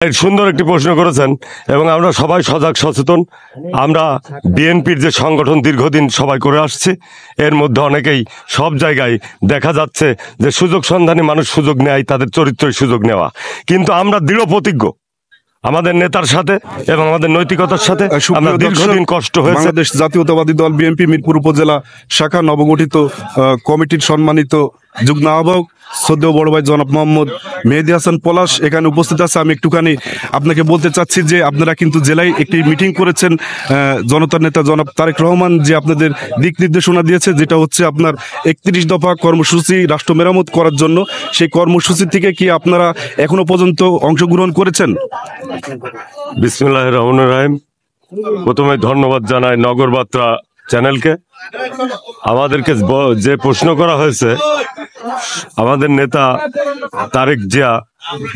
সুন্দর একটি প্রশ্ন করেছেন এবং আমরা সবাই সজাগ সচেতন। আমরা বিএনপির যে সংগঠন দীর্ঘদিন সবাই করে আসছি, এর মধ্যে অনেকেই সব জায়গায় দেখা যাচ্ছে যে সুযোগ সন্ধানী মানুষ সুযোগ নেয়, তাদের চরিত্রের সুযোগ নেওয়া। কিন্তু আমরা দৃঢ় প্রতিজ্ঞ আমাদের নেতার সাথে এবং আমাদের নৈতিকতার সাথে। আমরা দীর্ঘদিন কষ্ট হয়েছে। বাংলাদেশ জাতীয়তাবাদী দল বিএনপি মিরপুর উপজেলা শাখা নবগঠিত কমিটির সম্মানিত যুগ্ম আহ্বায়ক শ্রদ্ধেয় বড় ভাই জনাব মোহাম্মদ মেহেদী হাসান পলাশ এখানে উপস্থিত আছে। আমি একটুখানি আপনাকে বলতে চাচ্ছি যে আপনারা কিন্তু জেলায় একটি মিটিং করেছেন, জনতার নেতা জনাব তারেক রহমান যে আপনাদের দিক নির্দেশনা দিয়েছে, যেটা হচ্ছে আপনার 31 দফা কর্মসূচি রাষ্ট্র মেরামত করার জন্য। সেই কর্মসূচি থেকে কি আপনারা এখনো পর্যন্ত অংশগ্রহণ করেছেন? বিসমিল্লাহির রহমানির রহিম। প্রথমে ধন্যবাদ জানাই নগর বার্তা চ্যানেলকে। আমাদেরকে যে প্রশ্ন করা হয়েছে, আমাদের নেতা তারেক জিয়া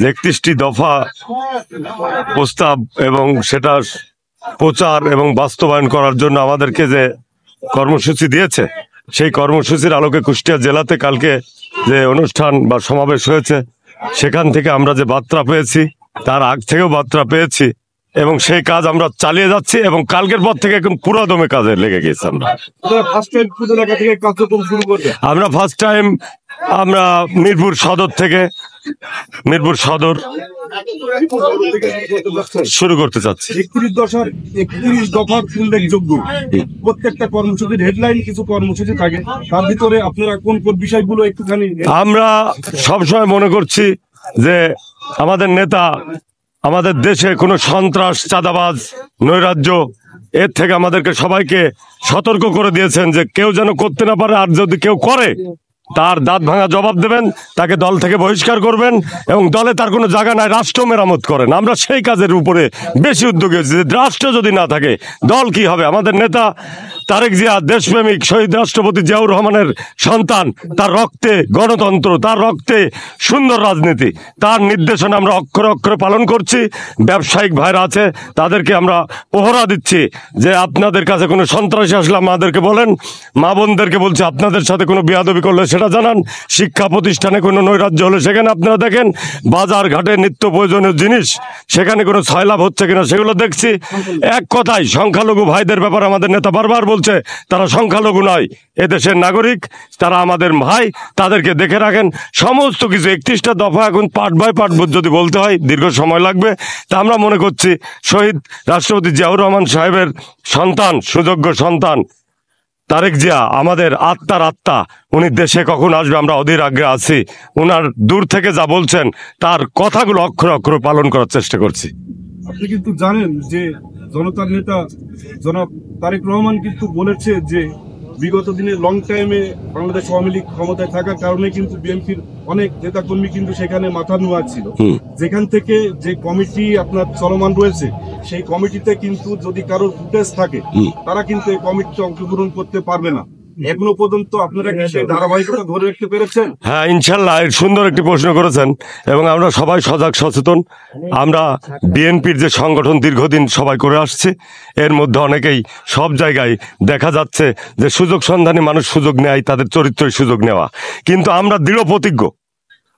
31টি দফা প্রস্তাব এবং সেটা প্রচার এবং বাস্তবায়ন করার জন্য আমাদেরকে যে কর্মসূচি দিয়েছে, সেই কর্মসূচির আলোকে কুষ্টিয়া জেলাতে কালকে যে অনুষ্ঠান বা সমাবেশ হয়েছে, সেখান থেকে আমরা যে বার্তা পেয়েছি, তার আগ থেকেও বার্তা পেয়েছি এবং সেই কাজ আমরা চালিয়ে যাচ্ছি এবং কালকের পর থেকে এখন পুরোদমে কাজে লেগে গেছি। আমরা ফার্স্ট টাইম আমরা মিরপুর সদর থেকে মিরপুর সদর শুরু করতে চাচ্ছি। 31 দফার উল্লেখযোগ্য প্রত্যেকটা কর্মসূচির হেডলাইন কিছু কর্মসূচি থাকে, তার ভিতরে আপনারা কোন কোন বিষয়গুলো একটুখানি। আমরা সবসময় মনে করছি যে আমাদের নেতা আমাদের দেশে কোনো সন্ত্রাস, চাঁদাবাজ, নৈরাজ্য এর থেকে আমাদেরকে সবাইকে সতর্ক করে দিয়েছেন যে কেউ যেন করতে না পারে, আর যদি কেউ করে তার দাঁত ভাঙা জবাব দেবেন, তাকে দল থেকে বহিষ্কার করবেন এবং দলে তার কোনো জায়গা নাই, রাষ্ট্র মেরামত করেন। আমরা সেই কাজের উপরে বেশি উদ্যোগী হয়েছি। রাষ্ট্র যদি না থাকে দল কি হবে? আমাদের নেতা তারেক জিয়া দেশপ্রেমিক, শহীদ রাষ্ট্রপতি জিয়াউর রহমানের সন্তান। তার রক্তে গণতন্ত্র, তার রক্তে সুন্দর রাজনীতি, তার নির্দেশনা আমরা অক্ষরে অক্ষরে পালন করছি। ব্যবসায়িক ভাইরা আছে, তাদেরকে আমরা পহরা দিচ্ছি যে আপনাদের কাছে কোনো সন্ত্রাসী আসলে আমাদেরকে বলেন। মা বোনদেরকে বলছি, আপনাদের সাথে কোনো বেয়াদবি করলে সেটা জানান। শিক্ষা প্রতিষ্ঠানে কোনো নৈরাজ্য হলে সেখানে আপনারা দেখেন। বাজার ঘাটে নিত্য প্রয়োজনীয় জিনিস সেখানে কোনো ছয়লাভ হচ্ছে কিনা সেগুলো দেখছি। এক কথায় সংখ্যালঘু ভাইদের ব্যাপারে আমাদের নেতা বারবার বলছে তারা সংখ্যালঘু নয়, এদেশের নাগরিক, তারা আমাদের ভাই, তাদেরকে দেখে রাখেন। সমস্ত কিছু 31টা দফা এখন পার্ট বাই পার্ট যদি বলতে হয় দীর্ঘ সময় লাগবে। তা আমরা মনে করছি শহীদ রাষ্ট্রপতি জিয়াউর রহমান সাহেবের সন্তান, সুযোগ্য সন্তান তারেক জিয়া আমাদের আত্মার আত্মা। উনি দেশে কখন আসবে আমরা অধীর আগ্রহে আছি। উনার দূর থেকে যা বলছেন তার কথাগুলো অক্ষরে অক্ষরে পালন করার চেষ্টা করছি। আপনি কিন্তু জানেন যে জনতার নেতা জনাব তারেক রহমান কিন্তু বলেছে যে বিগত দিনে লং টাইমে বাংলাদেশ আওয়ামী লীগ ক্ষমতায় থাকার কারণে কিন্তু বিএনপির অনেক নেতাকর্মী কিন্তু সেখানে মাথা নোয়া ছিল। যেখান থেকে যে কমিটি আপনার চলমান রয়েছে, সেই কমিটিতে কিন্তু যদি কারোর ফুটেজ থাকে, তারা কিন্তু এই কমিটিতে অংশগ্রহণ করতে পারবে না। এখনো পর্যন্ত আপনারা কি সেই ধারাবাহিকতা ধরে রাখতে পেরেছেন? হ্যাঁ, ইনশাল্লাহ। সুন্দর একটি প্রশ্ন করেছেন এবং আমরা সবাই সজাগ সচেতন। আমরা বিএনপির যে সংগঠন দীর্ঘদিন সবাই করে আসছি, এর মধ্যে অনেকেই সব জায়গায় দেখা যাচ্ছে যে সুযোগ সন্ধানী মানুষ সুযোগ নেয়, তাদের চরিত্রের সুযোগ নেওয়া। কিন্তু আমরা দৃঢ় প্রতিজ্ঞ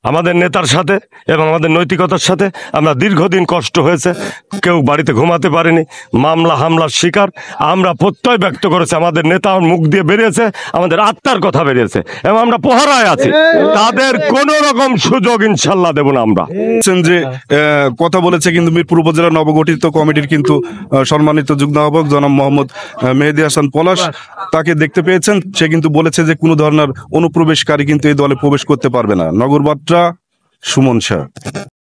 আমাদের নেতার সাথে এবং আমাদের নৈতিকতার সাথে। আমরা দীর্ঘদিন কষ্ট হয়েছে, কেউ বাড়িতে ঘুমাতে পারেনি, মামলা হামলার শিকার। আমরা প্রত্যয় ব্যক্ত করেছি, আমাদের নেতা মুখ দিয়ে বেরিয়েছে, আমাদের আত্মার কথা বেরিয়েছে এবং আমরা পহরায় আছি। তাদের কোন রকম সুযোগ ইনশাল্লাহ দেব না। আমরা যে কথা বলেছে কিন্তু মিরপুর উপজেলা নবগঠিত কমিটির কিন্তু সম্মানিত যুগ্ম আহ্বায়ক জনাব মোহাম্মদ মেহেদী হাসান পলাশ, তাকে দেখতে পেয়েছেন। সে কিন্তু বলেছে যে কোনো ধরনের অনুপ্রবেশকারী কিন্তু এই দলে প্রবেশ করতে পারবে না। নগর বার্তা, সুমন শাহ।